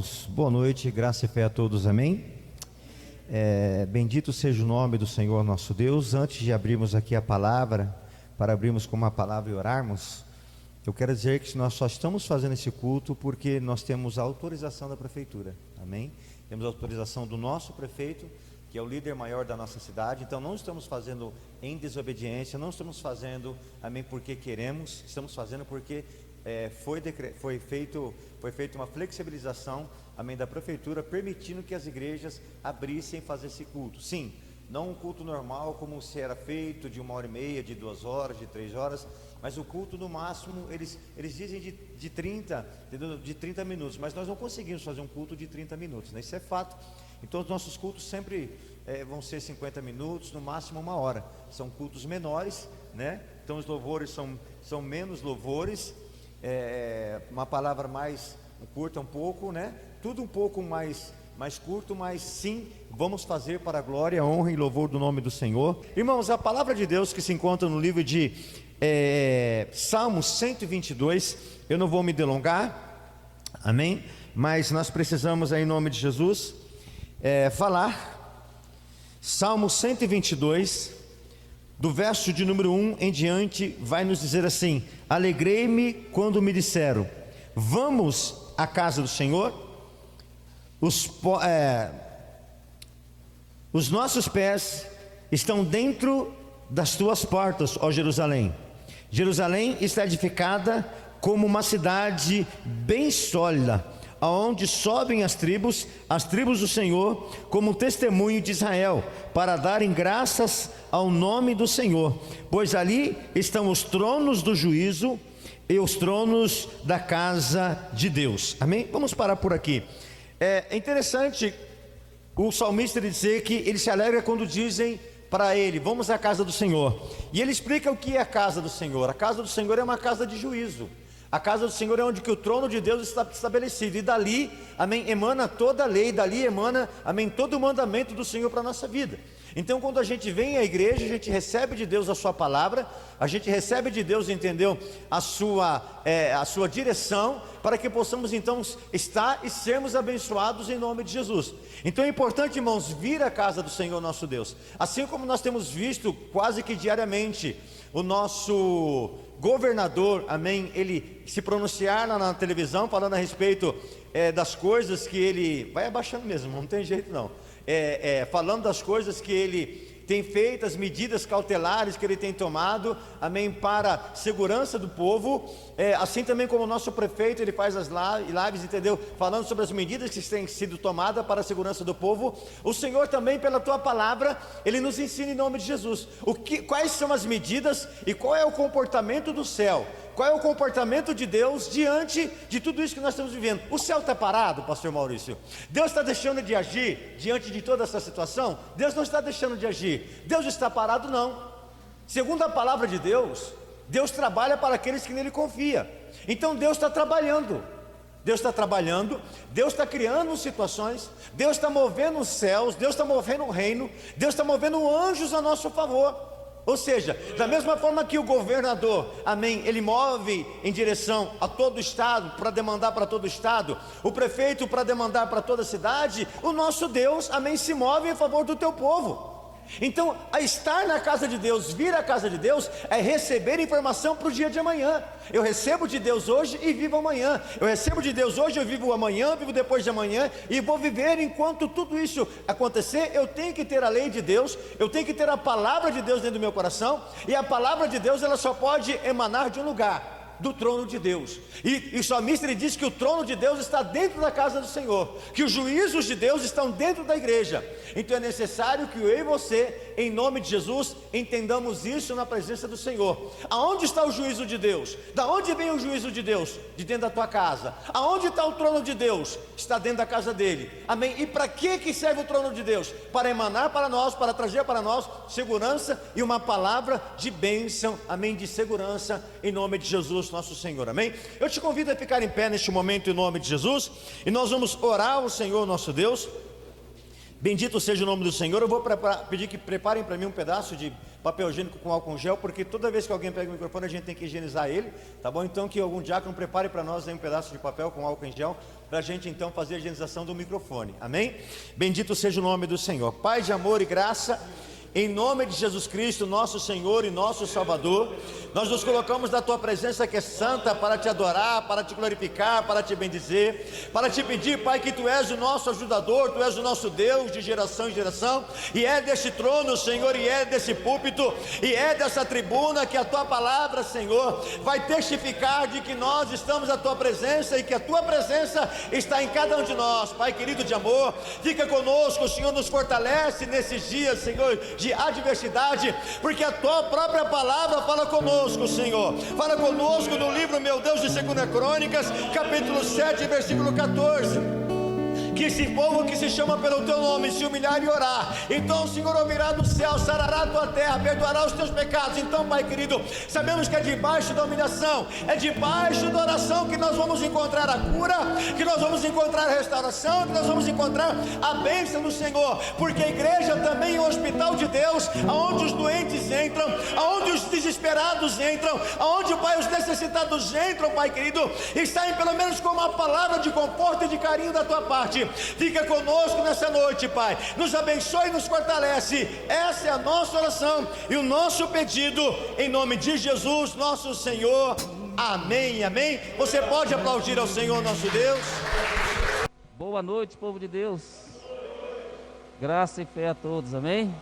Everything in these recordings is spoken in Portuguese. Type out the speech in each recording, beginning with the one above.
Irmãos, boa noite, graça e fé a todos, amém? Bendito seja o nome do Senhor nosso Deus. Antes de abrirmos aqui a palavra, para abrirmos com uma palavra e orarmos, eu quero dizer que nós só estamos fazendo esse culto porque nós temos a autorização da prefeitura, amém? Temos a autorização do nosso prefeito, que é o líder maior da nossa cidade. Então não estamos fazendo em desobediência, não estamos fazendo, amém, porque queremos, estamos fazendo porque foi feita uma flexibilização, amém, da prefeitura, permitindo que as igrejas abrissem fazer esse culto. Sim, não um culto normal como se era feito, de 1h30, de 2 horas, de 3 horas, mas o culto no máximo, eles dizem de 30 minutos, mas nós não conseguimos fazer um culto de 30 minutos, né? Isso é fato. Então os nossos cultos sempre vão ser 50 minutos, no máximo 1 hora. São cultos menores, né? Então os louvores são menos louvores, uma palavra mais curta um pouco, né? Tudo um pouco mais curto, mas sim, vamos fazer para a glória, honra e louvor do nome do Senhor. Irmãos, a palavra de Deus que se encontra no livro de Salmos 122, eu não vou me delongar, amém? Mas nós precisamos aí, em nome de Jesus, falar. Salmo 122, do verso de número 1 em diante, vai nos dizer assim: alegrei-me quando me disseram, vamos à casa do Senhor. Os nossos pés estão dentro das tuas portas, ó Jerusalém. Jerusalém está edificada como uma cidade bem sólida, aonde sobem as tribos do Senhor, como testemunho de Israel, para darem graças ao nome do Senhor, pois ali estão os tronos do juízo e os tronos da casa de Deus. Amém? Vamos parar por aqui. É interessante o salmista dizer que ele se alegra quando dizem para ele, vamos à casa do Senhor. E ele explica o que é a casa do Senhor. A casa do Senhor é uma casa de juízo. A casa do Senhor é onde que o trono de Deus está estabelecido, e dali, amém, emana toda a lei, dali emana, amém, todo o mandamento do Senhor para a nossa vida. Então quando a gente vem à igreja, a gente recebe de Deus a sua palavra, a gente recebe de Deus, entendeu, a sua direção, para que possamos então estar e sermos abençoados em nome de Jesus. Então é importante, irmãos, vir à casa do Senhor nosso Deus, assim como nós temos visto quase que diariamente o nosso governador, amém, ele se pronunciar lá na televisão, falando a respeito das coisas que ele, vai abaixando mesmo, não tem jeito não, falando das coisas que ele tem feito, as medidas cautelares que ele tem tomado, amém, para a segurança do povo, assim também como o nosso prefeito, ele faz as lives, entendeu, falando sobre as medidas que têm sido tomadas para a segurança do povo. O Senhor também, pela tua palavra, ele nos ensina em nome de Jesus, quais são as medidas e qual é o comportamento do céu, qual é o comportamento de Deus diante de tudo isso que nós estamos vivendo. O céu está parado, pastor Maurício? Deus está deixando de agir diante de toda essa situação? Deus não está deixando de agir. Deus está parado? Não. Segundo a palavra de Deus, Deus trabalha para aqueles que nele confiam. Então Deus está trabalhando. Deus está trabalhando, Deus está criando situações, Deus está movendo os céus, Deus está movendo o reino, Deus está movendo anjos a nosso favor. Ou seja, da mesma forma que o governador, amém, ele move em direção a todo o estado, para demandar para todo o estado, o prefeito para demandar para toda a cidade, o nosso Deus, amém, se move em favor do teu povo. Então, a estar na casa de Deus, vir à casa de Deus, é receber informação para o dia de amanhã. Eu recebo de Deus hoje e vivo amanhã. Eu recebo de Deus hoje, eu vivo amanhã, vivo depois de amanhã, e vou viver enquanto tudo isso acontecer. Eu tenho que ter a lei de Deus, eu tenho que ter a palavra de Deus dentro do meu coração, e a palavra de Deus, ela só pode emanar de um lugar: do trono de Deus. E o salmista, ele diz que o trono de Deus está dentro da casa do Senhor, que os juízos de Deus estão dentro da igreja. Então é necessário que eu e você, em nome de Jesus, entendamos isso na presença do Senhor. Aonde está o juízo de Deus? Da onde vem o juízo de Deus? De dentro da tua casa. Aonde está o trono de Deus? Está dentro da casa dele. Amém? E para que serve o trono de Deus? Para emanar para nós, para trazer para nós segurança e uma palavra de bênção, amém, de segurança, em nome de Jesus nosso Senhor, amém? Eu te convido a ficar em pé neste momento em nome de Jesus, e nós vamos orar ao Senhor nosso Deus. Bendito seja o nome do Senhor. Eu vou pedir que preparem para mim um pedaço de papel higiênico com álcool gel, porque toda vez que alguém pega o microfone a gente tem que higienizar ele, tá bom? Então que algum diácono prepare para nós aí um pedaço de papel com álcool em gel, para a gente então fazer a higienização do microfone, amém? Bendito seja o nome do Senhor. Pai de amor e graça, em nome de Jesus Cristo, nosso Senhor e nosso Salvador, nós nos colocamos na Tua presença que é santa, para Te adorar, para Te glorificar, para Te bendizer, para Te pedir, Pai, que Tu és o nosso ajudador, Tu és o nosso Deus de geração em geração, e é deste trono, Senhor, e é desse púlpito, e é dessa tribuna que a Tua palavra, Senhor, vai testificar de que nós estamos na Tua presença e que a Tua presença está em cada um de nós. Pai querido de amor, fica conosco, o Senhor nos fortalece nesses dias, Senhor, de adversidade, porque a Tua própria palavra fala conosco, Senhor. Fala conosco no livro, meu Deus, de 2 Crônicas, capítulo 7, versículo 14. Que esse povo que se chama pelo Teu nome se humilhar e orar, então o Senhor ouvirá do céu, sarará a Tua terra, perdoará os Teus pecados. Então, Pai querido, sabemos que é debaixo da humilhação, é debaixo da oração que nós vamos encontrar a cura, que nós vamos encontrar a restauração, que nós vamos encontrar a bênção do Senhor, porque a igreja também é um hospital de Deus, aonde os doentes entram, aonde os desesperados entram, aonde, Pai, os necessitados entram, Pai querido, e saem pelo menos com uma palavra de conforto e de carinho da Tua parte. Fica conosco nessa noite, Pai, nos abençoe e nos fortalece. Essa é a nossa oração e o nosso pedido, em nome de Jesus, nosso Senhor, amém, amém. Você pode aplaudir ao Senhor nosso Deus. Boa noite, povo de Deus, graça e fé a todos, amém?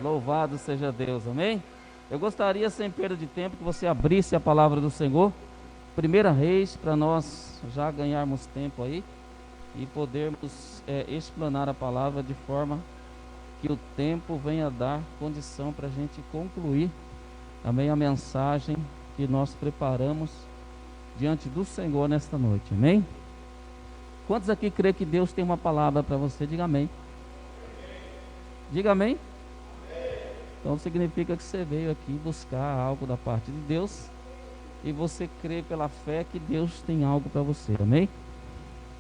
Louvado seja Deus, amém? Eu gostaria, sem perda de tempo, que você abrisse a palavra do Senhor, 1 Reis, para nós já ganharmos tempo aí e podermos explanar a palavra de forma que o tempo venha dar condição para a gente concluir, amém, a mensagem que nós preparamos diante do Senhor nesta noite, amém? Quantos aqui crê que Deus tem uma palavra para você? Diga amém. Diga amém. Então significa que você veio aqui buscar algo da parte de Deus e você crê pela fé que Deus tem algo para você, amém?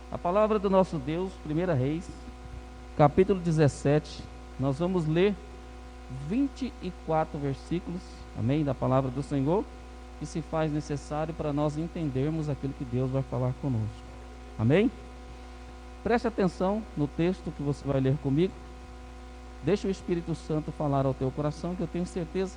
A palavra do nosso Deus, 1 Reis, capítulo 17, nós vamos ler 24 versículos, amém, da palavra do Senhor, que se faz necessário para nós entendermos aquilo que Deus vai falar conosco, amém? Preste atenção no texto que você vai ler comigo, deixa o Espírito Santo falar ao teu coração, que eu tenho certeza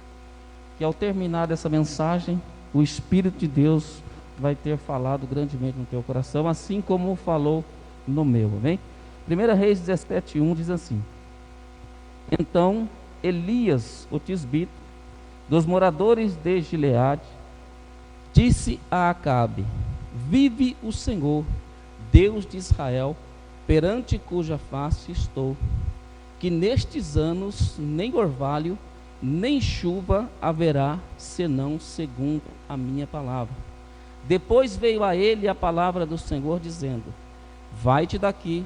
que ao terminar dessa mensagem, o Espírito de Deus vai ter falado grandemente no teu coração, assim como falou no meu, amém? 1 Reis 17:1 diz assim: Então Elias, o tisbita, dos moradores de Gileade, disse a Acabe: Vive o Senhor, Deus de Israel, perante cuja face estou, que nestes anos nem orvalho, nem chuva haverá, senão segundo a minha palavra. Depois veio a ele a palavra do Senhor, dizendo: Vai-te daqui,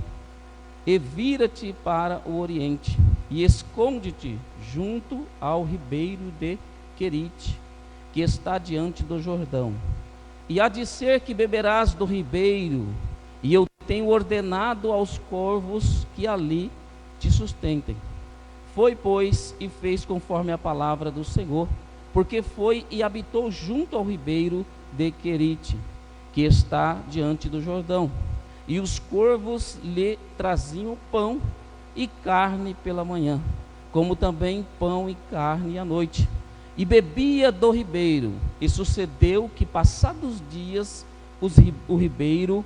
e vira-te para o oriente, e esconde-te junto ao ribeiro de Querite, que está diante do Jordão. E há de ser que beberás do ribeiro, e eu tenho ordenado aos corvos que ali te sustentem. Foi, pois, e fez conforme a palavra do Senhor, porque foi e habitou junto ao ribeiro de Querite, que está diante do Jordão. E os corvos lhe traziam pão e carne pela manhã, como também pão e carne à noite. E bebia do ribeiro. E sucedeu que, passados dias, o ribeiro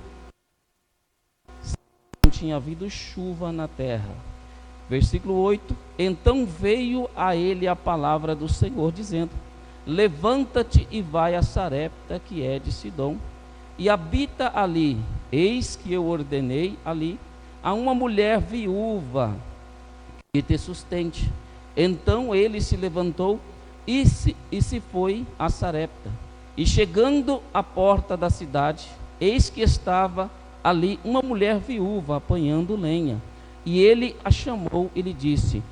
não tinha havido chuva na terra. Versículo 8: Então veio a ele a palavra do Senhor, dizendo: Levanta-te e vai a Sarepta, que é de Sidom, e habita ali. Eis que eu ordenei ali a uma mulher viúva que te sustente. Então ele se levantou e se foi a Sarepta. E chegando à porta da cidade, eis que estava ali uma mulher viúva apanhando lenha. E ele a chamou e lhe disse: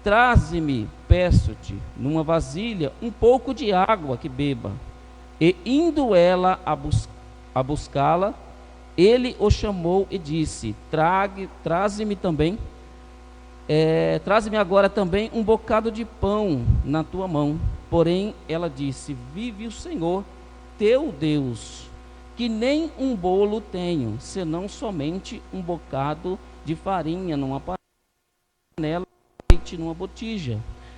Traze-me, peço-te, numa vasilha, um pouco de água que beba. E indo ela a buscá-la, ele o chamou e disse: Traze-me também traze-me agora também um bocado de pão na tua mão. Porém ela disse: vive o Senhor teu Deus, que nem um bolo tenho, senão somente um bocado de farinha numa panela e leite numa botija.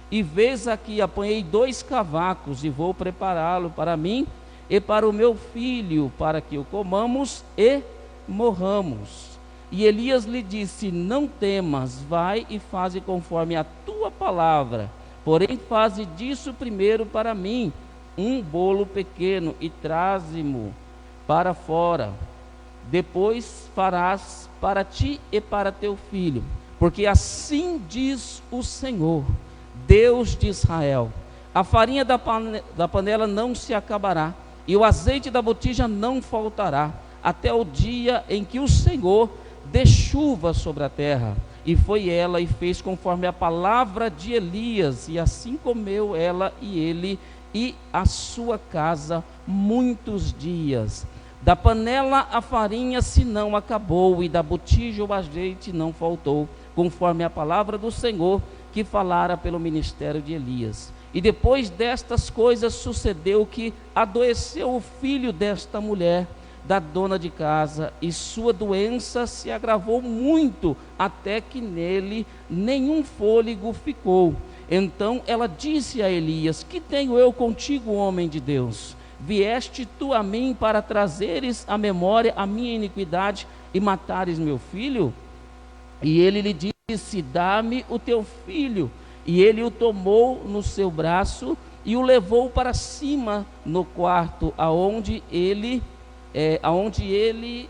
E vês aqui, apanhei 2 cavacos e vou prepará-lo para mim e para o meu filho, para que o comamos e morramos. E Elias lhe disse: não temas, vai e faze conforme a tua palavra. Porém faze disso primeiro para mim um bolo pequeno e traze-mo para fora. Depois farás para ti e para teu filho. Porque assim diz o Senhor, Deus de Israel: a farinha da panela não se acabará, e o azeite da botija não faltará, até o dia em que o Senhor dê chuva sobre a terra. E foi ela e fez conforme a palavra de Elias, e assim comeu ela e ele e a sua casa muitos dias. Da panela a farinha se não acabou, e da botija o azeite não faltou, conforme a palavra do Senhor que falara pelo ministério de Elias. E depois destas coisas sucedeu que adoeceu o filho desta mulher, da dona de casa, e sua doença se agravou muito, até que nele nenhum fôlego ficou. Então ela disse a Elias: que tenho eu contigo, homem de Deus? Vieste tu a mim para trazeres à memória a minha iniquidade e matares meu filho? E ele lhe disse: dá-me o teu filho. E ele o tomou no seu braço e o levou para cima no quarto aonde ele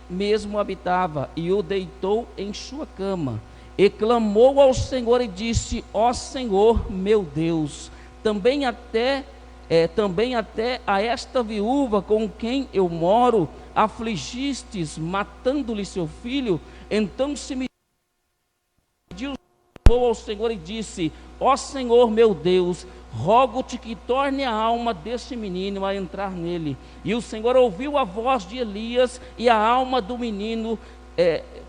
mesmo habitava, e o deitou em sua cama. E clamou ao Senhor e disse: ó Senhor meu Deus, também até a esta viúva com quem eu moro afligistes, matando-lhe seu filho? Então se me pediu ao Senhor e disse: ó Senhor meu Deus, rogo-te que torne a alma deste menino a entrar nele. E o Senhor ouviu a voz de Elias, e a alma do menino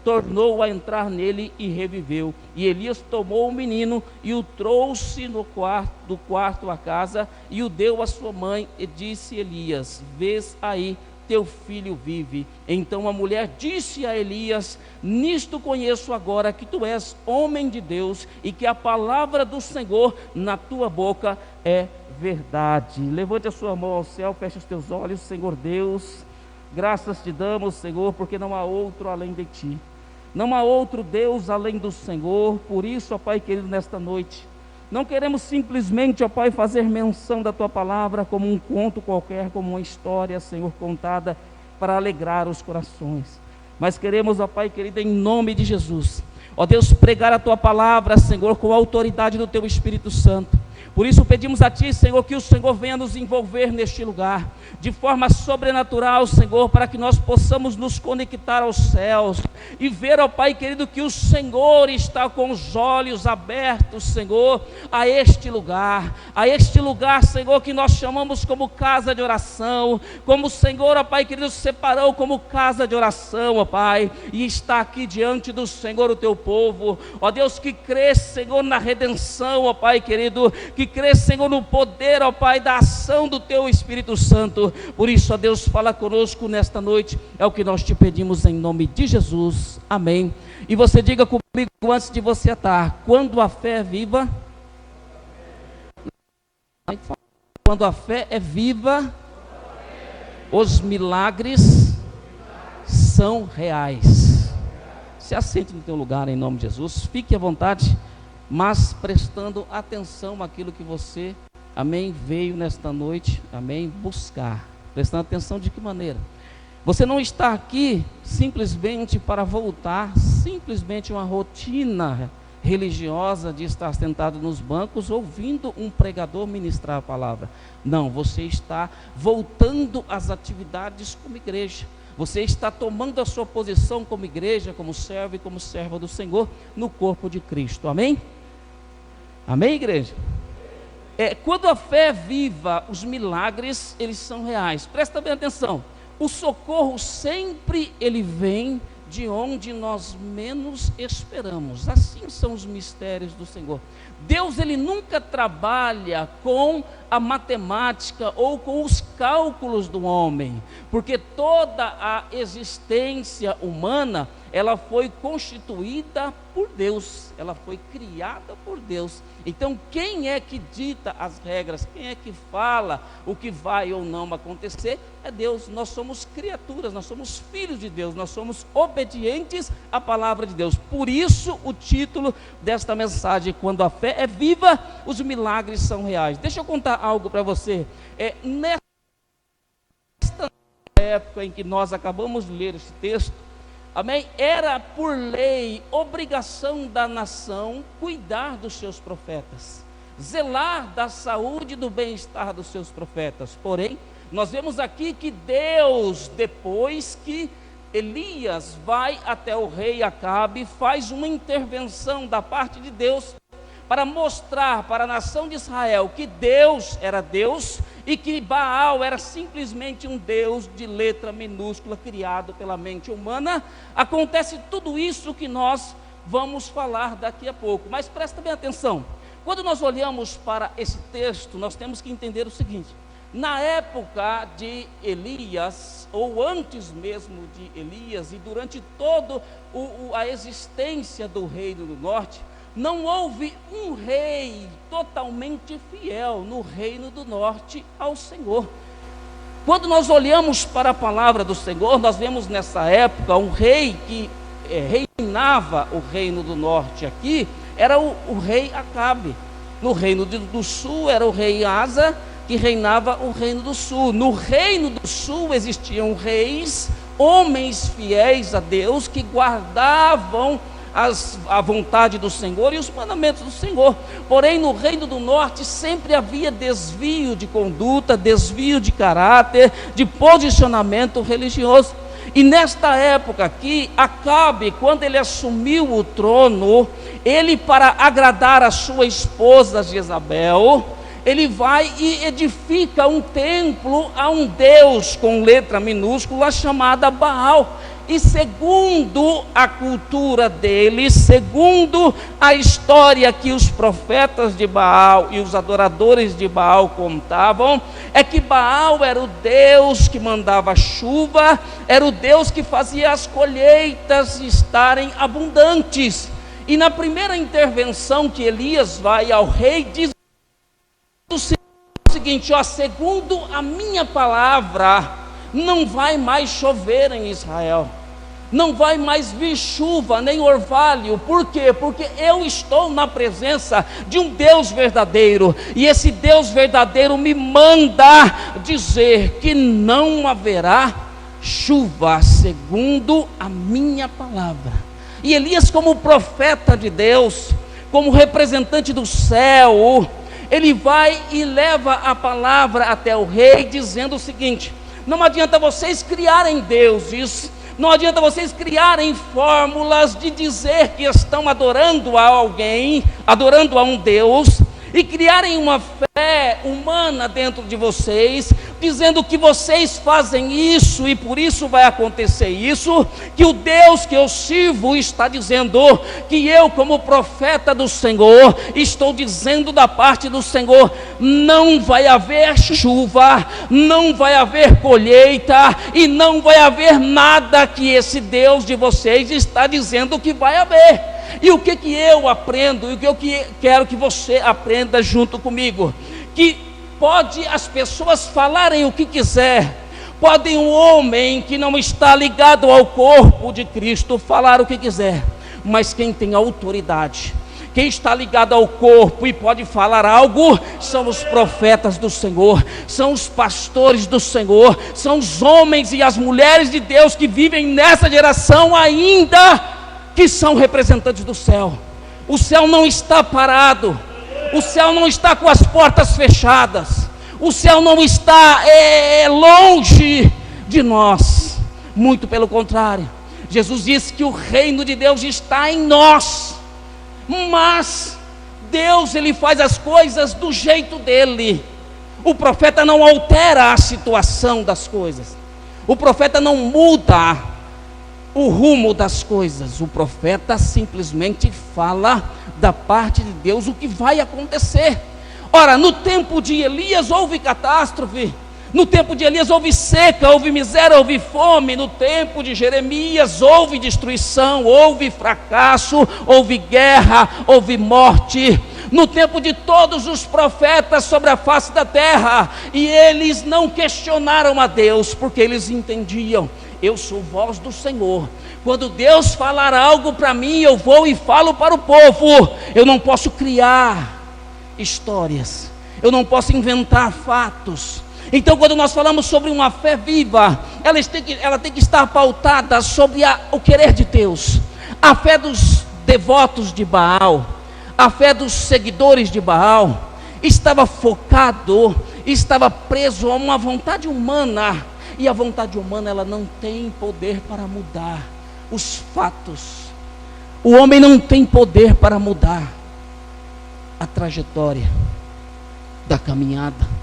tornou a entrar nele e reviveu. E Elias tomou o menino e o trouxe do quarto à casa, e o deu à sua mãe, e disse Elias: vês aí, teu filho vive. Então a mulher disse a Elias: nisto conheço agora que tu és homem de Deus, e que a palavra do Senhor na tua boca é verdade. Levante a sua mão ao céu, feche os teus olhos. Senhor Deus, graças te damos, Senhor, porque não há outro além de ti, não há outro Deus além do Senhor. Por isso, ó Pai querido, nesta noite não queremos simplesmente, ó Pai, fazer menção da Tua palavra como um conto qualquer, como uma história, Senhor, contada para alegrar os corações. Mas queremos, ó Pai querido, em nome de Jesus, ó Deus, pregar a Tua palavra, Senhor, com a autoridade do Teu Espírito Santo. Por isso pedimos a Ti, Senhor, que o Senhor venha nos envolver neste lugar, de forma sobrenatural, Senhor, para que nós possamos nos conectar aos céus, e ver, ó Pai querido, que o Senhor está com os olhos abertos, Senhor, a este lugar, Senhor, que nós chamamos como casa de oração, como o Senhor, ó Pai querido, separou como casa de oração, ó Pai, e está aqui diante do Senhor o Teu povo, ó Deus, que crê, Senhor, na redenção, ó Pai querido, que crê, Senhor, no poder, ó Pai, da ação do Teu Espírito Santo. Por isso, ó Deus, fala conosco nesta noite, é o que nós te pedimos em nome de Jesus, amém. E você diga comigo antes de você atar: quando a fé é viva, quando a fé é viva, os milagres são reais. Se assente no teu lugar em nome de Jesus, fique à vontade, mas prestando atenção àquilo que você, amém, veio nesta noite, amém, buscar. Prestando atenção de que maneira? Você não está aqui simplesmente para voltar, simplesmente uma rotina religiosa de estar sentado nos bancos ouvindo um pregador ministrar a palavra. Não, você está voltando às atividades como igreja. Você está tomando a sua posição como igreja, como servo e como serva do Senhor no corpo de Cristo. Amém? Amém, igreja? Quando a fé é viva, os milagres, eles são reais. Presta bem atenção. O socorro sempre ele vem de onde nós menos esperamos. Assim são os mistérios do Senhor. Deus, ele nunca trabalha com a matemática ou com os cálculos do homem, porque toda a existência humana, ela foi constituída por Deus, ela foi criada por Deus. Então, quem é que dita as regras, quem é que fala o que vai ou não acontecer? É Deus. Nós somos criaturas, nós somos filhos de Deus, nós somos obedientes à palavra de Deus. Por isso o título desta mensagem: quando a fé é viva, os milagres são reais. Deixa eu contar algo para você. Nesta época em que nós acabamos de ler esse texto, amém? Era por lei, obrigação da nação cuidar dos seus profetas, zelar da saúde e do bem-estar dos seus profetas. Porém, nós vemos aqui que Deus, depois que Elias vai até o rei Acabe, faz uma intervenção da parte de Deus para mostrar para a nação de Israel que Deus era Deus e que Baal era simplesmente um Deus de letra minúscula criado pela mente humana. Acontece tudo isso que nós vamos falar daqui a pouco, mas presta bem atenção. Quando nós olhamos para esse texto, nós temos que entender o seguinte: na época de Elias, ou antes mesmo de Elias, e durante toda a existência do reino do norte, não houve um rei totalmente fiel no reino do norte ao Senhor. Quando nós olhamos para a palavra do Senhor, nós vemos nessa época um rei que reinava o reino do norte. Aqui era o rei Acabe. No reino do sul era o rei Asa, que reinava o reino do sul. No reino do sul existiam reis, homens fiéis a Deus, que guardavam a vontade do Senhor e os mandamentos do Senhor. Porém, no reino do norte sempre havia desvio de conduta, desvio de caráter, de posicionamento religioso. E nesta época aqui, Acabe, quando ele assumiu o trono, ele, para agradar a sua esposa Jezabel, ele vai e edifica um templo a um Deus com letra minúscula chamada Baal. E segundo a cultura deles, segundo a história que os profetas de Baal e os adoradores de Baal contavam, é que Baal era o Deus que mandava chuva, era o Deus que fazia as colheitas estarem abundantes. E na primeira intervenção que Elias vai ao rei, diz o seguinte: segundo a minha palavra, não vai mais chover em Israel, não vai mais vir chuva nem orvalho. Por quê? Porque eu estou na presença de um Deus verdadeiro, e esse Deus verdadeiro me manda dizer que não haverá chuva segundo a minha palavra. E Elias, como profeta de Deus, como representante do céu, ele vai e leva a palavra até o rei, dizendo o seguinte: não adianta vocês criarem deuses, não adianta vocês criarem fórmulas de dizer que estão adorando a alguém, adorando a um Deus, e criarem uma fé humana dentro de vocês, dizendo que vocês fazem isso e por isso vai acontecer isso, que o Deus que eu sirvo está dizendo, que eu, como profeta do Senhor, estou dizendo da parte do Senhor: não vai haver chuva, não vai haver colheita, e não vai haver nada que esse Deus de vocês está dizendo que vai haver. E o que eu aprendo, e o que eu quero que você aprenda junto comigo, que pode as pessoas falarem o que quiser, podem um homem que não está ligado ao corpo de Cristo falar o que quiser, mas quem tem autoridade, quem está ligado ao corpo e pode falar algo, são os profetas do Senhor, são os pastores do Senhor, são os homens e as mulheres de Deus que vivem nessa geração ainda, que são representantes do céu. O céu não está parado, o céu não está com as portas fechadas, o céu não está longe de nós, muito pelo contrário. Jesus disse que o reino de Deus está em nós, mas Deus, ele faz as coisas do jeito dele. O profeta não altera a situação das coisas, o profeta não muda o rumo das coisas. O profeta simplesmente fala da parte de Deus o que vai acontecer. Ora, no tempo de Elias houve catástrofe, no tempo de Elias houve seca, houve miséria, houve fome. No tempo de Jeremias houve destruição, houve fracasso, houve guerra, houve morte. No tempo de todos os profetas sobre a face da terra, e eles não questionaram a Deus, porque eles entendiam: eu sou voz do Senhor. Quando Deus falar algo para mim, eu vou e falo para o povo. Eu não posso criar histórias, eu não posso inventar fatos. Então, quando nós falamos sobre uma fé viva, ela tem que estar pautada sobre o querer de Deus. A fé dos devotos de Baal, a fé dos seguidores de Baal, estava focado, estava preso a uma vontade humana. E a vontade humana, ela não tem poder para mudar os fatos. O homem não tem poder para mudar a trajetória da caminhada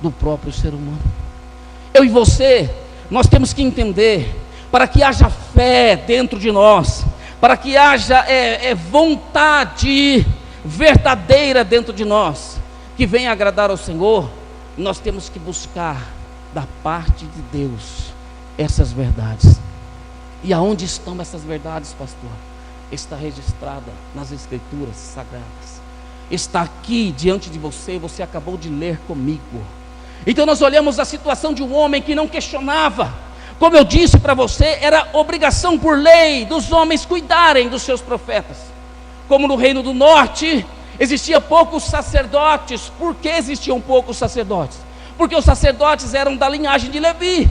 do próprio ser humano. Eu e você, nós temos que entender, para que haja fé dentro de nós, para que haja vontade verdadeira dentro de nós, que venha agradar ao Senhor, nós temos que buscar da parte de Deus essas verdades. E aonde estão essas verdades, pastor? Está registrada nas Escrituras Sagradas, está aqui diante de você, você acabou de ler comigo. Então nós olhamos a situação de um homem que não questionava. Como eu disse para você, era obrigação por lei dos homens cuidarem dos seus profetas. Como no Reino do Norte existia poucos sacerdotes. Por que existiam poucos sacerdotes? Porque os sacerdotes eram da linhagem de Levi,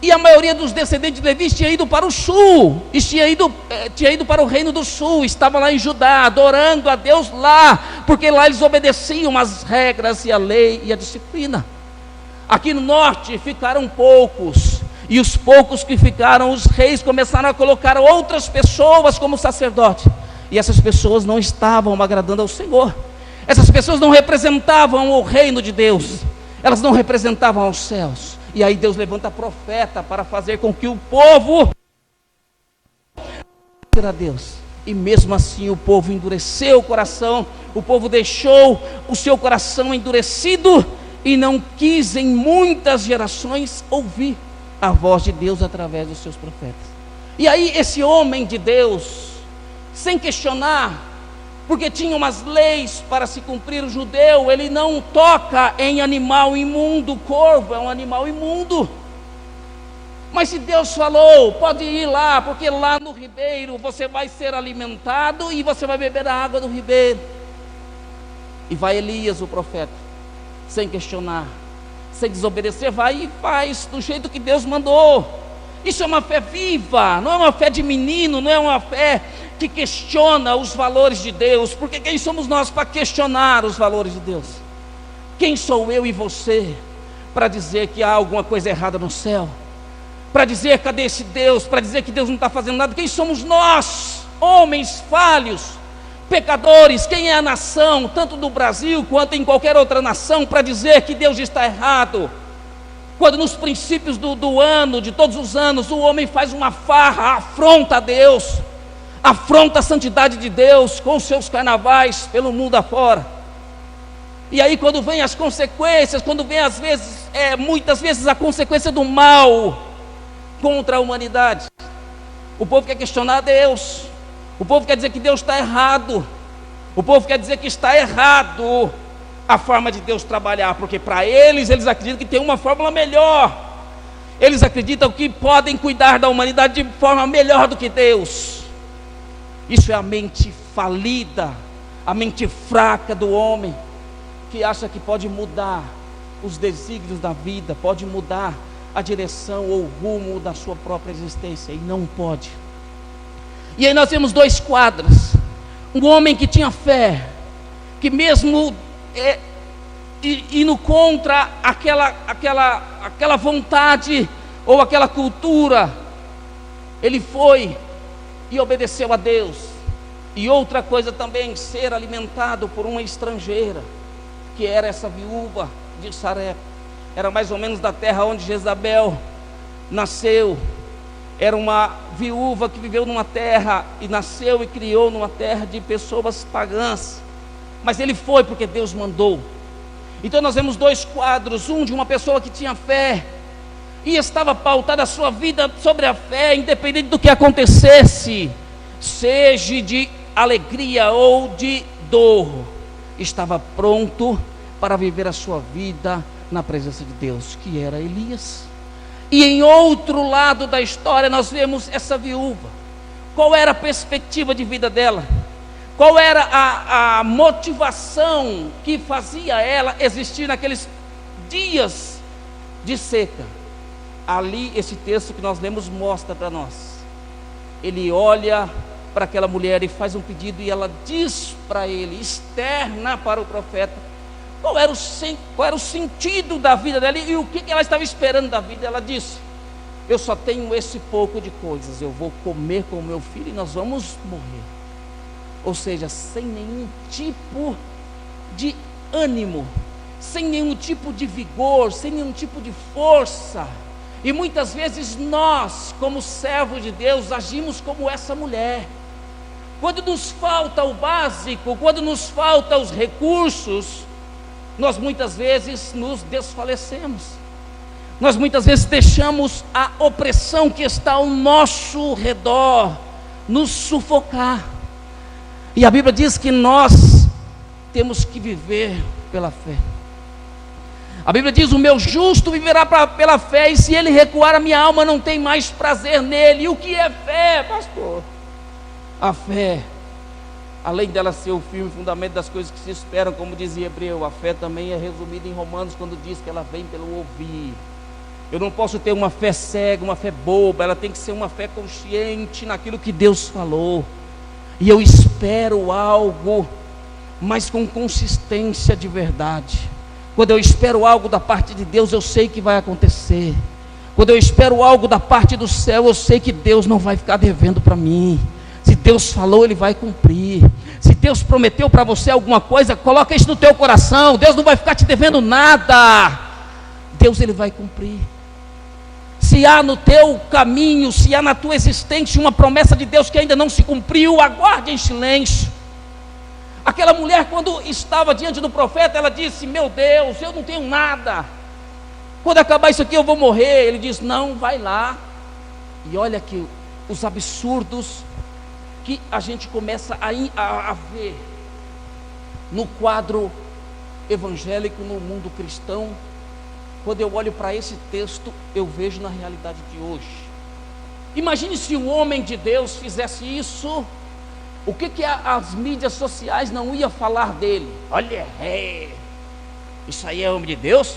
e a maioria dos descendentes de Levi tinha ido para o sul, tinha ido para o Reino do Sul, estava lá em Judá, adorando a Deus lá, porque lá eles obedeciam as regras e a lei e a disciplina. Aqui no norte ficaram poucos, e os poucos que ficaram, os reis começaram a colocar outras pessoas como sacerdote, e essas pessoas não estavam agradando ao Senhor. Essas pessoas não representavam o reino de Deus, elas não representavam os céus. E aí Deus levanta profeta para fazer com que o povo a Deus. E mesmo assim o povo endureceu o coração, o povo deixou o seu coração endurecido e não quis em muitas gerações ouvir a voz de Deus através dos seus profetas. E aí esse homem de Deus, sem questionar, porque tinha umas leis para se cumprir, o judeu, ele não toca em animal imundo. O corvo é um animal imundo. Mas se Deus falou, pode ir lá, porque lá no ribeiro você vai ser alimentado e você vai beber a água do ribeiro. E vai Elias, o profeta, sem questionar, sem desobedecer, vai e faz do jeito que Deus mandou. Isso é uma fé viva, não é uma fé de menino, não é uma fé que questiona os valores de Deus, porque quem somos nós para questionar os valores de Deus? Quem sou eu e você para dizer que há alguma coisa errada no céu? Para dizer cadê esse Deus? Para dizer que Deus não está fazendo nada? Quem somos nós, homens falhos, pecadores? Quem é a nação, tanto do Brasil quanto em qualquer outra nação, para dizer que Deus está errado? Quando nos princípios do ano, de todos os anos, o homem faz uma farra, afronta a Deus, afronta a santidade de Deus com os seus carnavais pelo mundo afora. E aí quando vem as consequências, quando vem às vezes, muitas vezes a consequência do mal contra a humanidade, o povo quer questionar a Deus, o povo quer dizer que Deus está errado, o povo quer dizer que está errado a forma de Deus trabalhar, porque para eles acreditam que tem uma fórmula melhor, eles acreditam que podem cuidar da humanidade de forma melhor do que Deus. Isso é a mente falida, a mente fraca do homem, que acha que pode mudar os desígnios da vida, pode mudar a direção ou o rumo da sua própria existência, e não pode. E aí nós temos dois quadros: um homem que tinha fé, que mesmo indo contra aquela vontade ou aquela cultura, ele foi e obedeceu a Deus. E outra coisa também, ser alimentado por uma estrangeira, que era essa viúva de Sarepta. Era mais ou menos da terra onde Jezabel nasceu. era uma viúva que viveu numa terra e nasceu e criou numa terra de pessoas pagãs, mas ele foi porque Deus mandou. Então nós vemos dois quadros, um de uma pessoa que tinha fé e estava pautada a sua vida sobre a fé, independente do que acontecesse, seja de alegria ou de dor, estava pronto para viver a sua vida na presença de Deus, que era Elias. E em outro lado da história nós vemos essa viúva. Qual era a perspectiva de vida dela? Qual era a motivação que fazia ela existir naqueles dias de seca? Ali esse texto que nós lemos mostra para nós. Ele olha para aquela mulher e faz um pedido, e ela diz para ele, externa para o profeta, qual era o sentido da vida dela e o que ela estava esperando da vida. Ela disse: eu só tenho esse pouco de coisas, eu vou comer com o meu filho e nós vamos morrer. Ou seja, sem nenhum tipo de ânimo, sem nenhum tipo de vigor, sem nenhum tipo de força. E muitas vezes nós, como servos de Deus, agimos como essa mulher. Quando nos falta o básico, quando nos faltam os recursos, nós muitas vezes nos desfalecemos. Nós muitas vezes deixamos a opressão que está ao nosso redor nos sufocar. E a Bíblia diz que nós temos que viver pela fé. A Bíblia diz: o meu justo viverá pela fé, e se ele recuar, a minha alma não tem mais prazer nele. E o que é fé, pastor? A fé, além dela ser o firme fundamento das coisas que se esperam, como dizia Hebreu, a fé também é resumida em Romanos, quando diz que ela vem pelo ouvir. Eu não posso ter uma fé cega, uma fé boba, ela tem que ser uma fé consciente naquilo que Deus falou. E eu espero algo, mas com consistência de verdade. Quando eu espero algo da parte de Deus, eu sei que vai acontecer. Quando eu espero algo da parte do céu, eu sei que Deus não vai ficar devendo para mim. Se Deus falou, Ele vai cumprir. Se Deus prometeu para você alguma coisa, coloca isso no teu coração. Deus não vai ficar te devendo nada. Deus, Ele vai cumprir. Se há no teu caminho, se há na tua existência uma promessa de Deus que ainda não se cumpriu, aguarde em silêncio. Aquela mulher, quando estava diante do profeta, ela disse: meu Deus, eu não tenho nada, quando acabar isso aqui eu vou morrer. Ele diz: não, vai lá. E olha aqui os absurdos que a gente começa a ver no quadro evangélico, no mundo cristão. Quando eu olho para esse texto, eu vejo na realidade de hoje. Imagine se um homem de Deus fizesse isso, o que as mídias sociais não iam falar dele? Olha, isso aí é homem de Deus,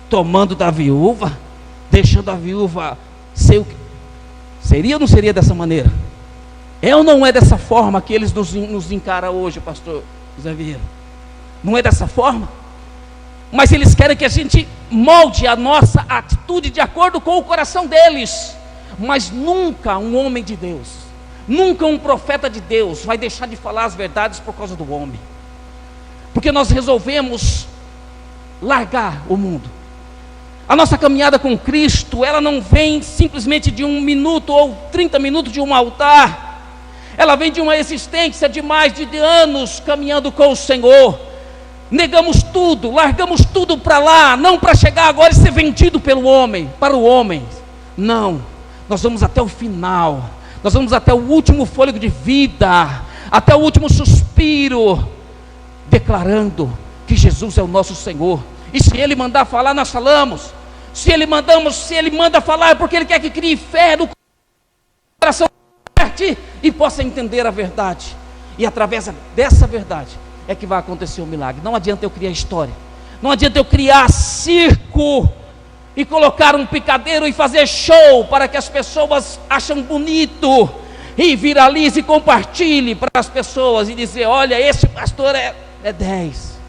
tomando da viúva, deixando a viúva ser o que seria ou não seria dessa maneira? É ou não é dessa forma que eles nos encaram hoje, pastor José Vieira? Não é dessa forma? Mas eles querem que a gente molde a nossa atitude de acordo com o coração deles. Mas nunca um homem de Deus, nunca um profeta de Deus vai deixar de falar as verdades por causa do homem. Porque nós resolvemos largar o mundo. A nossa caminhada com Cristo, ela não vem simplesmente de 1 minuto ou 30 minutos de um altar. Ela vem de uma existência de mais de anos caminhando com o Senhor. Negamos tudo, largamos tudo para lá, não para chegar agora e ser vendido pelo homem, para o homem. Não, nós vamos até o final, nós vamos até o último fôlego de vida, até o último suspiro, declarando que Jesus é o nosso Senhor. E se Ele mandar falar, nós falamos. Se Ele manda falar, é porque Ele quer que crie fé no coração e possa entender a verdade. E através dessa verdade é que vai acontecer o milagre. Não adianta eu criar história, não adianta eu criar circo e colocar um picadeiro e fazer show para que as pessoas achem bonito e viralize e compartilhe para as pessoas e dizer: olha, esse pastor é 10,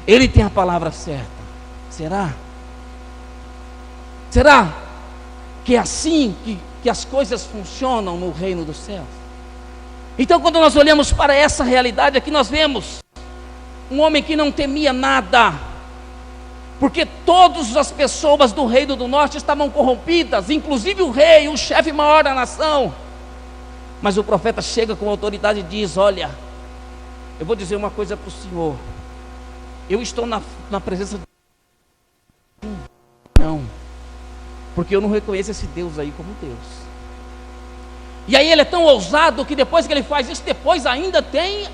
ele tem a palavra certa. Será que é assim que as coisas funcionam no reino dos céus? Então, quando nós olhamos para essa realidade aqui, nós vemos um homem que não temia nada, porque todas as pessoas do reino do norte estavam corrompidas, inclusive o rei, o chefe maior da nação. Mas o profeta chega com autoridade e diz: olha, eu vou dizer uma coisa para o senhor, eu estou na presença de não, porque eu não reconheço esse Deus aí como Deus. E aí ele é tão ousado que depois que ele faz isso, depois ainda tem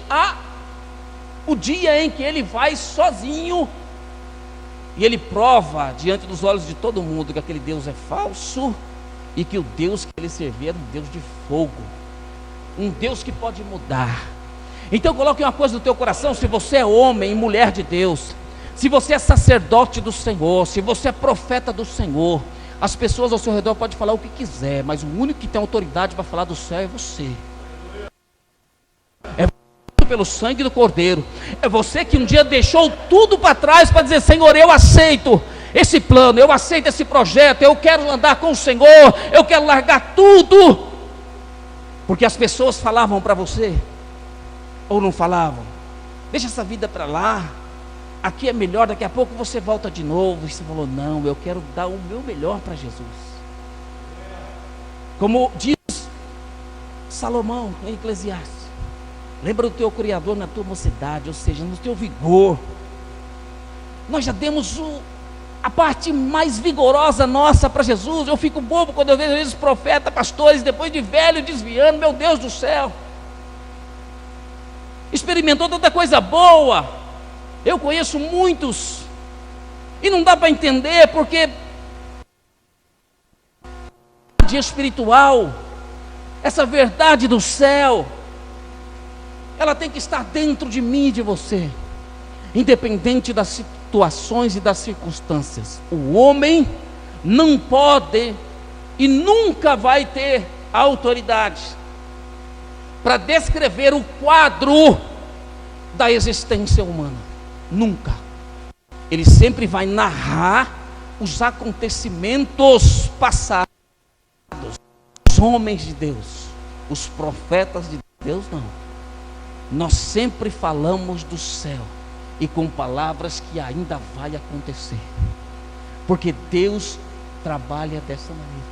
o dia em que ele vai sozinho e ele prova diante dos olhos de todo mundo que aquele Deus é falso e que o Deus que ele servia era um Deus de fogo, um Deus que pode mudar. Então coloque uma coisa no teu coração: se você é homem e mulher de Deus, se você é sacerdote do Senhor, se você é profeta do Senhor, as pessoas ao seu redor podem falar o que quiser, mas o único que tem autoridade para falar do céu é você. É pelo sangue do Cordeiro. É você que um dia deixou tudo para trás para dizer: Senhor, eu aceito esse plano, eu aceito esse projeto, eu quero andar com o Senhor, eu quero largar tudo. Porque as pessoas falavam para você, ou não falavam: deixa essa vida para lá, aqui é melhor, daqui a pouco você volta de novo. E você falou: não, eu quero dar o meu melhor para Jesus. Como diz Salomão em Eclesiastes: lembra do teu Criador na tua mocidade, ou seja, no teu vigor. Nós já demos a parte mais vigorosa nossa para Jesus. Eu fico bobo quando eu vejo esses profetas, pastores, depois de velho, desviando. Meu Deus do céu, experimentou tanta coisa boa. Eu conheço muitos e não dá para entender, porque espiritual, essa verdade do céu, ela tem que estar dentro de mim e de você, independente das situações e das circunstâncias. O homem não pode e nunca vai ter autoridade para descrever o quadro da existência humana. Nunca. Ele sempre vai narrar os acontecimentos passados. Os homens de Deus, os profetas de Deus, não. Nós sempre falamos do céu e com palavras que ainda vai acontecer, porque Deus trabalha dessa maneira.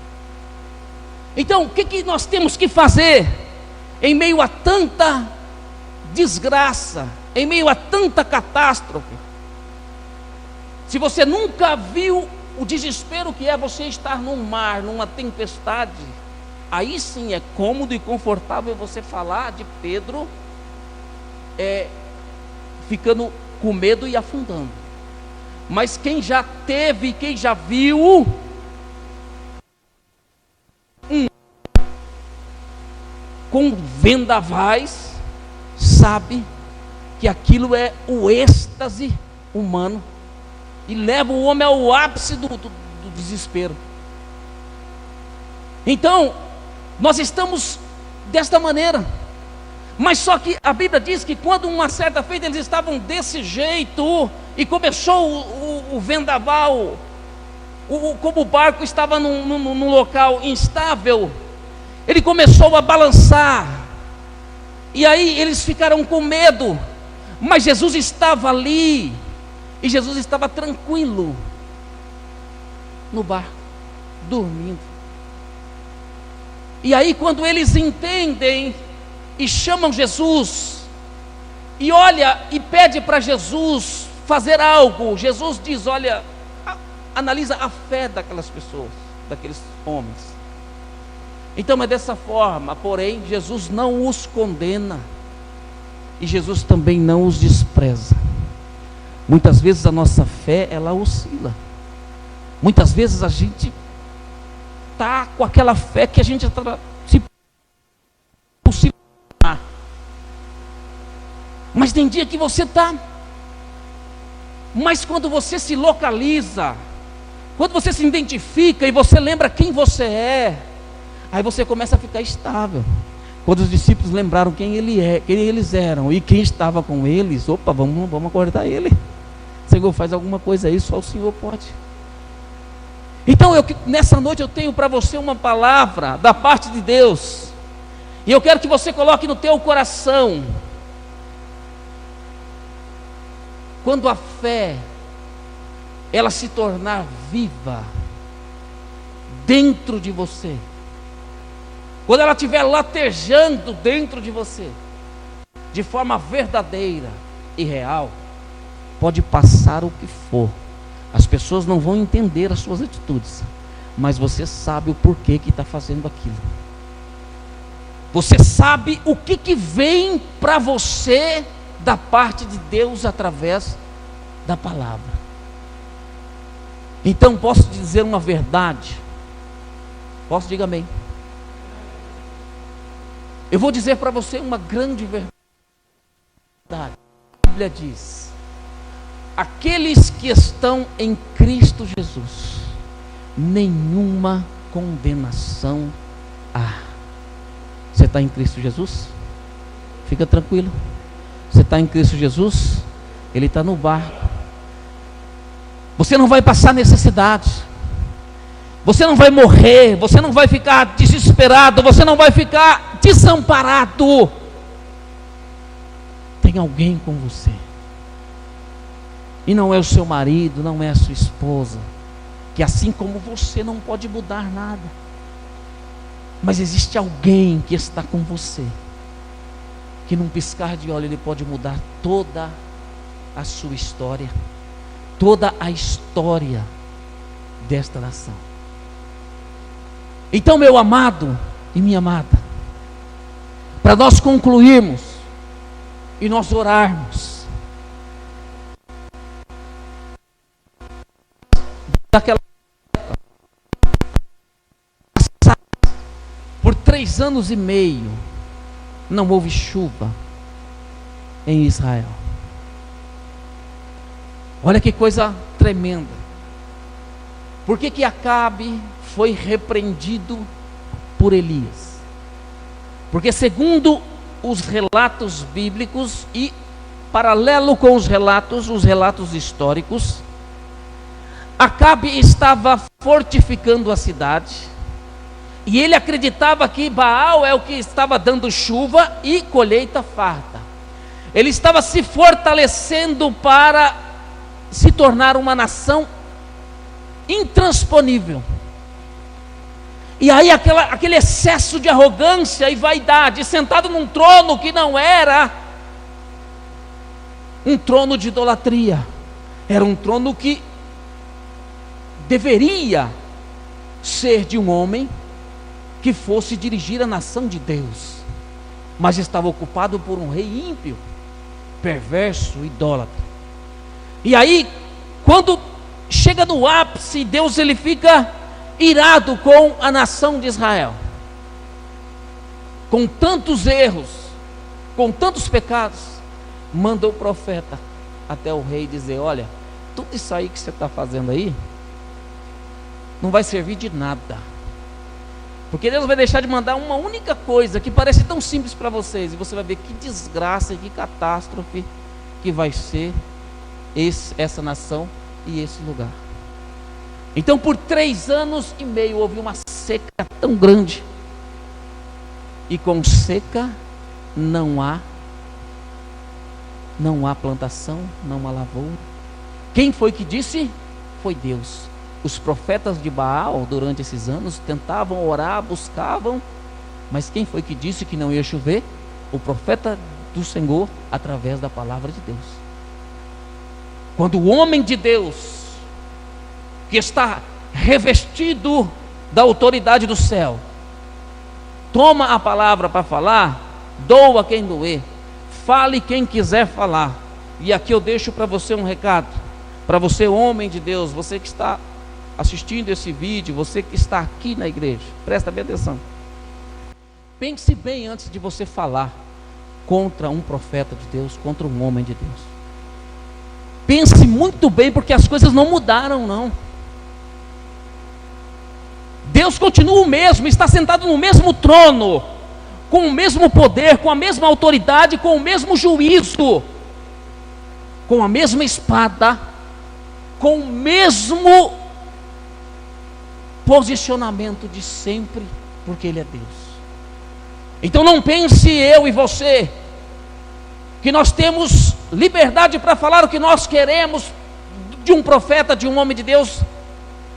Então, o que nós temos que fazer em meio a tanta desgraça, em meio a tanta catástrofe? Se você nunca viu o desespero que é você estar num mar, numa tempestade, aí sim é cômodo e confortável você falar de Pedro ficando com medo e afundando. Mas quem já teve, quem já viu com vendavais, sabe que aquilo é o êxtase humano e leva o homem ao ápice do desespero. Então, nós estamos desta maneira. Mas só que a Bíblia diz que quando uma certa feita eles estavam desse jeito e começou o vendaval, como o barco estava num local instável, ele começou a balançar, e aí eles ficaram com medo. Mas Jesus estava ali, e Jesus estava tranquilo no barco, dormindo. E aí quando eles entendem e chamam Jesus, e olha, e pede para Jesus fazer algo, Jesus diz: olha, analisa a fé daquelas pessoas, daqueles homens. Então é dessa forma. Porém, Jesus não os condena, e Jesus também não os despreza. Muitas vezes a nossa fé, ela oscila. Muitas vezes a gente está com aquela fé que a gente está se possível. Mas tem dia que você está. Mas quando você se localiza, quando você se identifica e você lembra quem você é, aí você começa a ficar estável. Quando os discípulos lembraram quem eles eram e quem estava com eles, opa, vamos acordar ele. Senhor, faz alguma coisa aí, só o Senhor pode. Então nessa noite eu tenho para você uma palavra da parte de Deus, e eu quero que você coloque no teu coração: quando a fé ela se tornar viva dentro de você, quando ela estiver latejando dentro de você, de forma verdadeira e real, pode passar o que for, as pessoas não vão entender as suas atitudes, mas você sabe o porquê que está fazendo aquilo. Você sabe o que vem para você da parte de Deus através da palavra. Então posso te dizer uma verdade. Posso? Diga amém. Eu vou dizer para você uma grande verdade. A Bíblia diz: aqueles que estão em Cristo Jesus, nenhuma condenação há. Você está em Cristo Jesus? Fica tranquilo. Você está em Cristo Jesus? Ele está no barco. Você não vai passar necessidade. Você não vai morrer. Você não vai ficar desesperado. Você não vai ficar desamparado. Tem alguém com você. E não é o seu marido, não é a sua esposa, que assim como você não pode mudar nada. Mas existe alguém que está com você, que num piscar de olho ele pode mudar toda a sua história, toda a história desta nação. Então, meu amado e minha amada, para nós concluirmos e nós orarmos, daquela por 3 anos e meio não houve chuva em Israel. Olha que coisa tremenda. Por que Acabe foi repreendido por Elias? Porque segundo os relatos bíblicos e paralelo com os relatos históricos, Acabe estava fortificando a cidade, e ele acreditava que Baal é o que estava dando chuva e colheita farta. Ele estava se fortalecendo para se tornar uma nação intransponível. E aí aquele excesso de arrogância e vaidade, sentado num trono que não era um trono de idolatria, era um trono que deveria ser de um homem que fosse dirigir a nação de Deus, mas estava ocupado por um rei ímpio, perverso, idólatra. E aí, quando chega no ápice, Deus ele fica irado com a nação de Israel, com tantos erros, com tantos pecados, manda o profeta até o rei dizer: olha, tudo isso aí que você está fazendo aí não vai servir de nada, porque Deus vai deixar de mandar uma única coisa que parece tão simples para vocês, e você vai ver que desgraça e que catástrofe que vai ser essa nação e esse lugar. Então por 3 anos e meio houve uma seca tão grande, e com seca não há plantação, não há lavoura. Quem foi que disse? Foi Deus. Os profetas de Baal durante esses anos tentavam orar, buscavam, mas quem foi que disse que não ia chover? O profeta do Senhor, através da palavra de Deus. Quando o homem de Deus, que está revestido da autoridade do céu, toma a palavra para falar, doa quem doer, fale quem quiser falar. E aqui eu deixo para você um recado, para você, homem de Deus, você que está assistindo esse vídeo, você que está aqui na igreja, presta bem atenção. Pense bem antes de você falar contra um profeta de Deus, contra um homem de Deus. Pense muito bem, porque as coisas não mudaram, não. Deus continua o mesmo, está sentado no mesmo trono, com o mesmo poder, com a mesma autoridade, com o mesmo juízo, com a mesma espada, com o mesmo posicionamento de sempre, porque Ele é Deus. Então não pense eu e você que nós temos liberdade para falar o que nós queremos de um profeta, de um homem de Deus,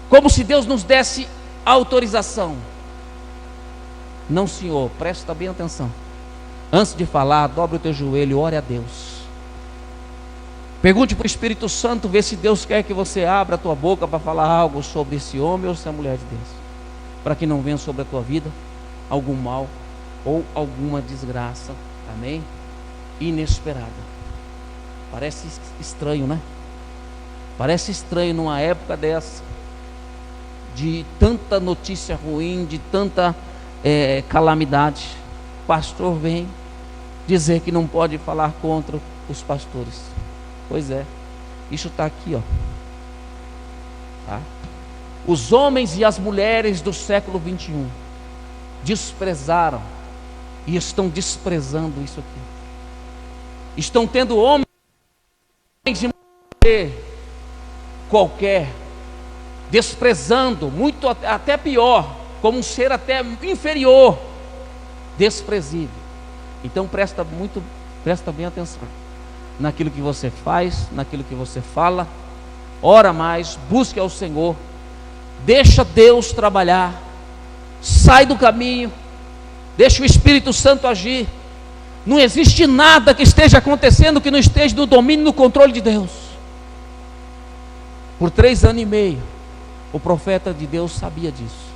como se Deus nos desse autorização. Não, Senhor, presta bem atenção. Antes de falar, dobre o teu joelho, ore a Deus. Pergunte para o Espírito Santo, vê se Deus quer que você abra a tua boca para falar algo sobre esse homem ou essa mulher de Deus, para que não venha sobre a tua vida algum mal ou alguma desgraça, amém? Inesperada. Parece estranho, né? Parece estranho numa época dessa, de tanta notícia ruim, de tanta calamidade. O pastor vem dizer que não pode falar contra os pastores. Pois é, isso está aqui, ó. Tá? Os homens e as mulheres do século 21 desprezaram e estão desprezando isso aqui. Estão tendo homens de mulher qualquer, desprezando, muito até pior, como um ser até inferior, desprezível. Então presta bem atenção naquilo que você faz, naquilo que você fala. Ora mais, busque ao Senhor, deixa Deus trabalhar, sai do caminho, deixa o Espírito Santo agir. Não existe nada que esteja acontecendo que não esteja no domínio e no controle de Deus. Por 3 anos e meio, o profeta de Deus sabia disso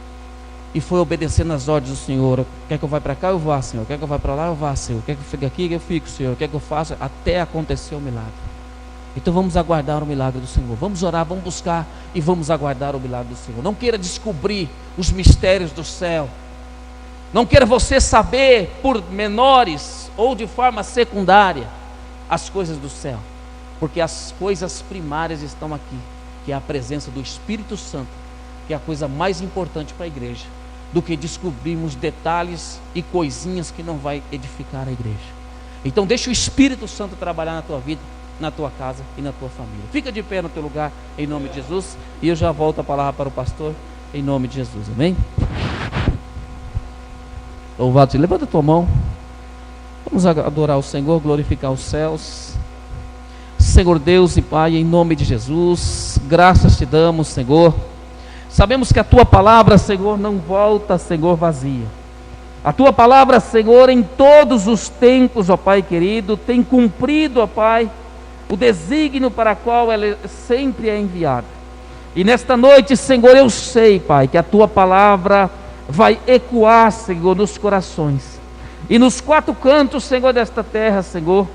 e foi obedecendo as ordens do Senhor. Quer que eu vá para cá? Eu vá, Senhor. Quer que eu vá para lá? Eu vá, Senhor. Quer que eu fique aqui? Eu fico, Senhor. Quer que eu faça? Até acontecer o milagre. Então vamos aguardar o milagre do Senhor. Vamos orar, vamos buscar e vamos aguardar o milagre do Senhor. Não queira descobrir os mistérios do céu. Não queira você saber por menores ou de forma secundária as coisas do céu, porque as coisas primárias estão aqui, que é a presença do Espírito Santo, que é a coisa mais importante para a igreja, do que descobrirmos detalhes e coisinhas que não vai edificar a igreja. Então deixa o Espírito Santo trabalhar na tua vida, na tua casa e na tua família. Fica de pé no teu lugar, em nome de Jesus, e eu já volto a palavra para o pastor, em nome de Jesus, amém? Louvado seja, levanta a tua mão, vamos adorar o Senhor, glorificar os céus. Senhor Deus e Pai, em nome de Jesus, graças te damos, Senhor. Sabemos que a tua palavra, Senhor, não volta, Senhor, vazia. A tua palavra, Senhor, em todos os tempos, ó Pai querido, tem cumprido, ó Pai, o desígnio para o qual ela sempre é enviada. E nesta noite, Senhor, eu sei, Pai, que a tua palavra vai ecoar, Senhor, nos corações e nos 4 cantos, Senhor, desta terra, Senhor,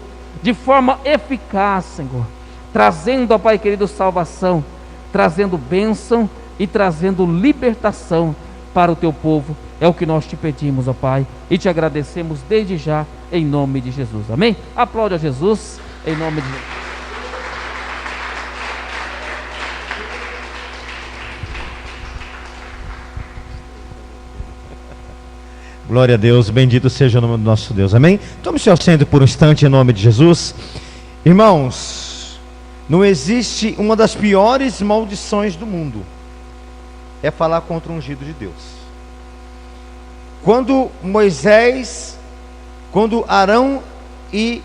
de forma eficaz, Senhor, trazendo, ó Pai querido, salvação, trazendo bênção e trazendo libertação para o teu povo. É o que nós te pedimos, ó Pai, e te agradecemos desde já, em nome de Jesus, amém? Aplaude a Jesus, em nome de Jesus. Glória a Deus, bendito seja o nome do nosso Deus, amém? Tome seu assento por um instante em nome de Jesus. Irmãos, não existe uma das piores maldições do mundo, é falar contra o ungido de Deus. Quando Arão e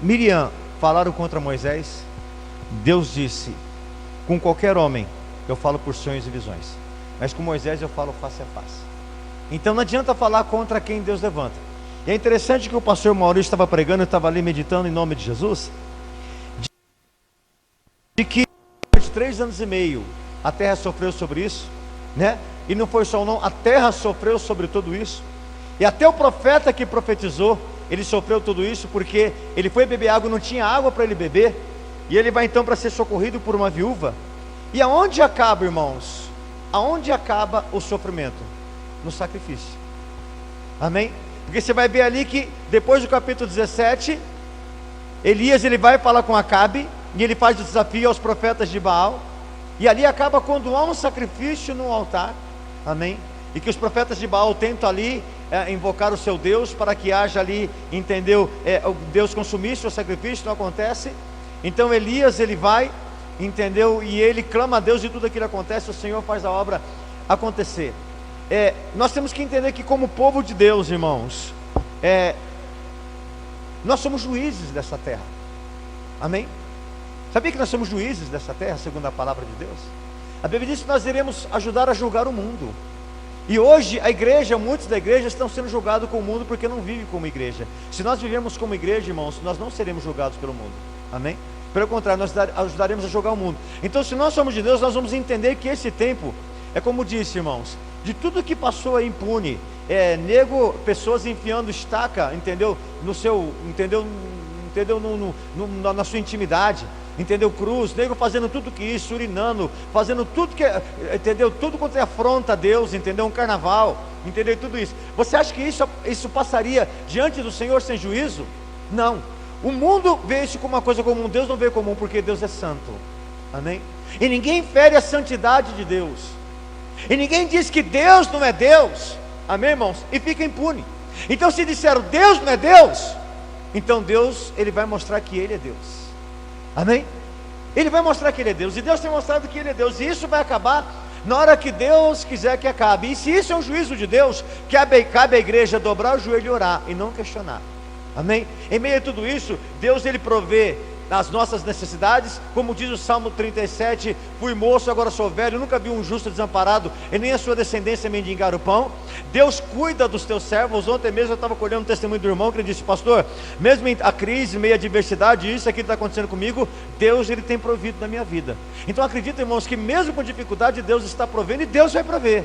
Miriam falaram contra Moisés, Deus disse: com qualquer homem eu falo por sonhos e visões, mas com Moisés eu falo face a face. Então não adianta falar contra quem Deus levanta. E é interessante que o pastor Maurício estava pregando, eu estava ali meditando em nome de Jesus, de que de 3 anos e meio a terra sofreu sobre isso, né? E não foi só não, a terra sofreu sobre tudo isso. E até o profeta que profetizou, ele sofreu tudo isso, porque ele foi beber água, não tinha água para ele beber, e ele vai então para ser socorrido por uma viúva. E aonde acaba, irmãos? Aonde acaba o sofrimento? No sacrifício, amém? Porque você vai ver ali que depois do capítulo 17, Elias ele vai falar com Acabe, e ele faz o desafio aos profetas de Baal, e ali acaba quando há um sacrifício no altar, amém? E que os profetas de Baal tentam ali invocar o seu Deus, para que haja ali, entendeu? Deus consumisse o sacrifício, não acontece. Então Elias ele vai, entendeu? E ele clama a Deus, e tudo aquilo acontece, o Senhor faz a obra acontecer. Nós temos que entender que como povo de Deus, irmãos, nós somos juízes dessa terra, amém? Sabia que nós somos juízes dessa terra, segundo a palavra de Deus? A Bíblia diz que nós iremos ajudar a julgar o mundo. E hoje a igreja, muitos da igreja estão sendo julgados com o mundo porque não vivem como igreja. Se nós vivemos como igreja, irmãos, nós não seremos julgados pelo mundo. Amém? Pelo contrário, nós ajudaremos a julgar o mundo. Então, se nós somos de Deus, nós vamos entender que esse tempo, é como disse, irmãos, de tudo que passou aí impune, pessoas enfiando estaca, entendeu? No seu, entendeu? Na sua intimidade, entendeu? Cruz, nego fazendo tudo que isso, urinando, fazendo tudo que, entendeu? Tudo quanto é afronta a Deus, entendeu? Um carnaval, entendeu? Tudo isso. Você acha que isso passaria diante do Senhor sem juízo? Não. O mundo vê isso como uma coisa comum, Deus não vê comum, porque Deus é santo. Amém? E ninguém fere a santidade de Deus. E ninguém diz que Deus não é Deus. Amém, irmãos? E fica impune. Então, se disseram Deus não é Deus, então Deus, Ele vai mostrar que Ele é Deus. Amém? Ele vai mostrar que Ele é Deus. E Deus tem mostrado que Ele é Deus. E isso vai acabar na hora que Deus quiser que acabe. E se isso é um juízo de Deus, cabe à igreja dobrar o joelho e orar, e não questionar. Amém? Em meio a tudo isso, Deus Ele provê as nossas necessidades, como diz o Salmo 37, fui moço, agora sou velho, nunca vi um justo desamparado, e nem a sua descendência mendigar o pão. Deus cuida dos teus servos. Ontem mesmo eu estava colhendo um testemunho do irmão, que ele disse: pastor, mesmo em a crise, meio a adversidade, isso aqui está acontecendo comigo, Deus Ele tem provido na minha vida. Então acredita, irmãos, que mesmo com dificuldade, Deus está provendo, e Deus vai prover.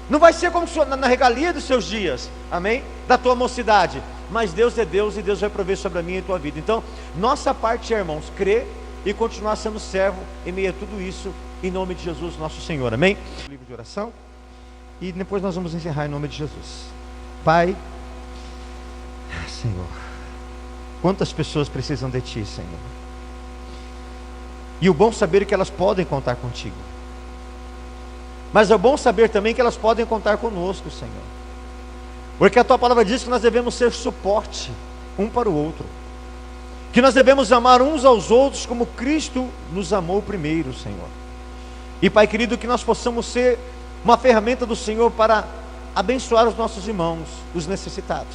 Não vai ser como na regalia dos seus dias, amém? Da tua mocidade, mas Deus é Deus, e Deus vai prover sobre a minha e a tua vida. Então, nossa parte é, irmãos, crer e continuar sendo servo em meio a tudo isso, em nome de Jesus, nosso Senhor, amém? Livro de oração, e depois nós vamos encerrar em nome de Jesus. Pai, Senhor, quantas pessoas precisam de Ti, Senhor, e o bom saber é que elas podem contar contigo, mas é bom saber também que elas podem contar conosco, Senhor, porque a Tua palavra diz que nós devemos ser suporte um para o outro, que nós devemos amar uns aos outros como Cristo nos amou primeiro, Senhor. E Pai querido, que nós possamos ser uma ferramenta do Senhor para abençoar os nossos irmãos, os necessitados.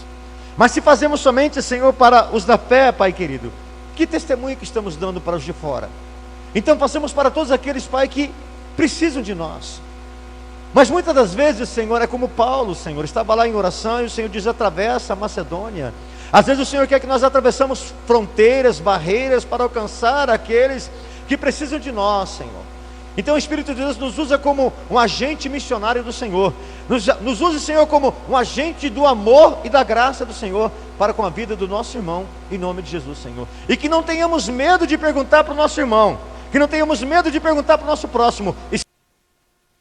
Mas se fazemos somente, Senhor, para os da fé, Pai querido, que testemunho que estamos dando para os de fora? Então façamos para todos aqueles, Pai, que precisam de nós. Mas muitas das vezes, Senhor, é como Paulo, Senhor, estava lá em oração e o Senhor diz: atravessa a Macedônia. Às vezes o Senhor quer que nós atravessamos fronteiras, barreiras, para alcançar aqueles que precisam de nós, Senhor. Então o Espírito de Deus nos usa como um agente missionário do Senhor, nos use, Senhor, como um agente do amor e da graça do Senhor para com a vida do nosso irmão, em nome de Jesus, Senhor. E que não tenhamos medo de perguntar para o nosso irmão, que não tenhamos medo de perguntar para o nosso próximo,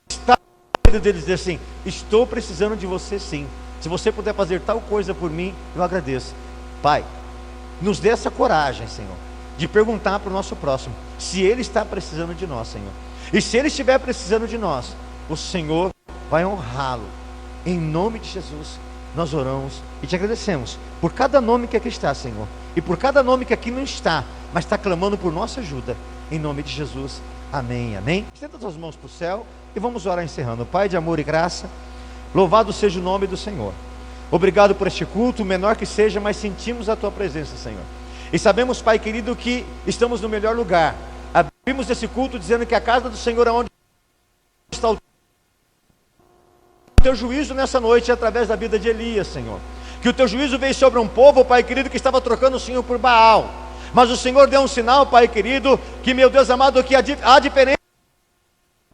está dele dizer assim: estou precisando de você, sim, se você puder fazer tal coisa por mim, eu agradeço. Pai, nos dê essa coragem, Senhor, de perguntar para o nosso próximo se ele está precisando de nós, Senhor. E se ele estiver precisando de nós, o Senhor vai honrá-lo. Em nome de Jesus, nós oramos e te agradecemos por cada nome que aqui está, Senhor, e por cada nome que aqui não está, mas está clamando por nossa ajuda. Em nome de Jesus, amém, amém. Estenda as suas mãos para o céu e vamos orar encerrando. Pai de amor e graça, louvado seja o nome do Senhor. Obrigado por este culto, menor que seja, mas sentimos a Tua presença, Senhor. E sabemos, Pai querido, que estamos no melhor lugar. Abrimos esse culto dizendo que a casa do Senhor é onde está o Teu juízo nessa noite, através da vida de Elias, Senhor. Que o Teu juízo veio sobre um povo, Pai querido, que estava trocando o Senhor por Baal. Mas o Senhor deu um sinal, Pai querido, que, meu Deus amado, que há diferença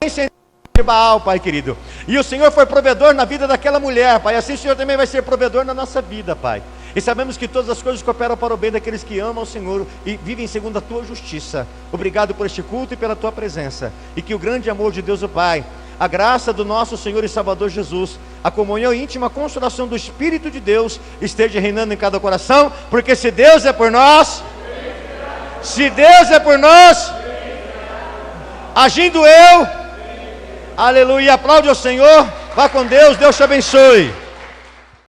entre Baal, Pai querido. E o Senhor foi provedor na vida daquela mulher, Pai. Assim o Senhor também vai ser provedor na nossa vida, Pai. E sabemos que todas as coisas cooperam para o bem daqueles que amam o Senhor e vivem segundo a Tua justiça. Obrigado por este culto e pela Tua presença. E que o grande amor de Deus o Pai, a graça do nosso Senhor e Salvador Jesus, a comunhão íntima, a consolação do Espírito de Deus esteja reinando em cada coração. Porque se Deus é por nós, se Deus é por nós, agindo eu, aleluia, aplaude ao Senhor, vá com Deus, Deus te abençoe.